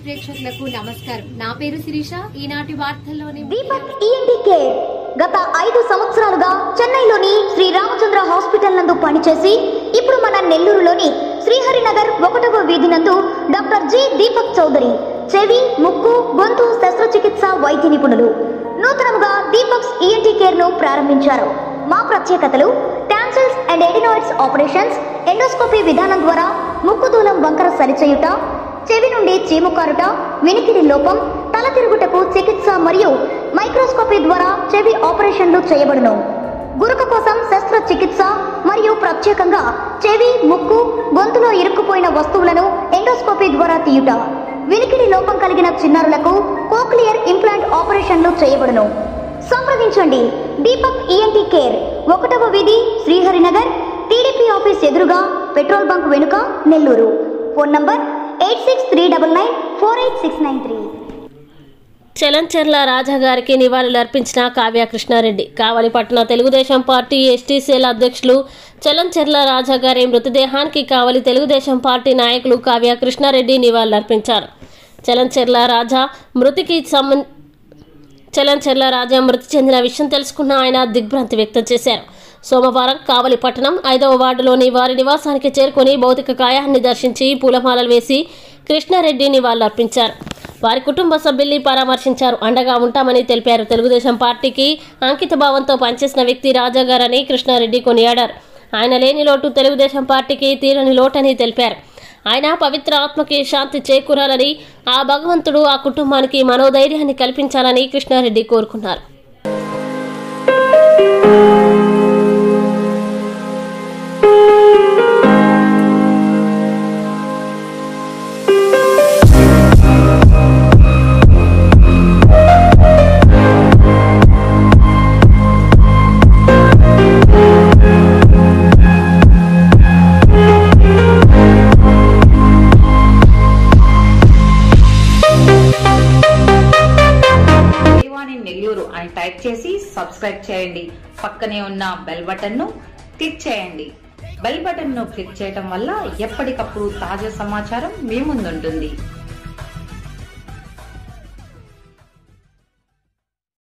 ప్రేక్షకులకు నమస్కారం. నా పేరు శిరీష. ఈనాటి వార్తల్లోని దీపక్ ఈఎన్టీ కేర్ గత 5 సంవత్సరాలుగా చెన్నైలోని శ్రీ రామచంద్ర హాస్పిటల్ నందు పనిచేసి ఇప్పుడు మన నెల్లూరులోని శ్రీహరినగర్ 1వ వీధి నందు డాక్టర్ జి దీపక్ చౌదరి చెవి, ముక్కు, గొంతు శస్త్రచికిత్స వైద్య నిపుణులు నూతనంగా దీపక్స్ ఈఎన్టీ కేర్ ను ప్రారంభించారు. మా ప్రత్యేకతలు tonsils and adenoids operations, endoscopy విధానం ద్వారా ముక్కు దూలం వంకర సరిచేయుట, చెవి నుండి చీము కారుట, వినికిడి లోపం, తల తిరుగుటకు చికిత్స మరియు మైక్రోస్కోపీ ద్వారా చెవి ఆపరేషన్లు చేయబడును. గురుక కోసం శస్త్రచికిత్స మరియు ప్రత్యేకంగా చెవి, ముక్కు, గొంతులో ఇరుక్కుపోయిన వస్తువులను ఎండోస్కోపీ ద్వారా తీయుట, వినికిడి లోపం కలిగిన చిన్నారులకు కోక్లియర్ ఇంప్లాంట్ ఆపరేషన్లు చేయబడును. సంప్రదించండి దీపక్ ఈఎన్టీ కేర్, 1వ వీధి, శ్రీహరినగర్, టీడీపీ ఆఫీస్ ఎదురుగా, పెట్రోల్ బంక్ వెనుక, నెల్లూరు. Phone number 8639948693. చలంచర్ల రాజా గారికి నివాళులర్పించిన కావ్య కృష్ణారెడ్డి. కావలిపట్టణ తెలుగుదేశం పార్టీ ఎస్టీ సెల్ అధ్యక్షులు చలంచర్ల రాజా గారి మృతదేహానికి కావలి తెలుగుదేశం పార్టీ నాయకులు కావ్య కృష్ణారెడ్డి నివాళులర్పించారు. చలంచర్ల రాజా మృతి చెందిన విషయం తెలుసుకున్న ఆయన దిగ్భ్రాంతి వ్యక్తం చేశారు. సోమవారం కావలి పట్టణం 5వ వార్డులోని వారి నివాసానికి చేరుకుని భౌతిక కాయాన్ని దర్శించి పూలమాలలు వేసి కృష్ణారెడ్డి నివాళులర్పించారు. వారి కుటుంబ సభ్యుల్ని పరామర్శించారు. అండగా ఉంటామని తెలిపారు. తెలుగుదేశం పార్టీకి అంకిత భావంతో పనిచేసిన వ్యక్తి రాజా గారని కృష్ణారెడ్డి కొనియాడారు. ఆయన లేని లోటు తెలుగుదేశం పార్టీకి తీరని లోటని తెలిపారు. ఆయన పవిత్ర ఆత్మకి శాంతి చేకూరాలని, ఆ భగవంతుడు ఆ కుటుంబానికి మనోధైర్యాన్ని కల్పించాలని కృష్ణారెడ్డి కోరుకున్నారు. నెల్లూరు అని టైప్ చేసి సబ్స్క్రైబ్ చేయండి. పక్కనే ఉన్న బెల్ బటన్ ను క్లిక్ చేయండి. బెల్ బటన్ ను క్లిక్ చేయడం వల్ల ఎప్పటికప్పుడు తాజా సమాచారం మీ ముందుంటుంది.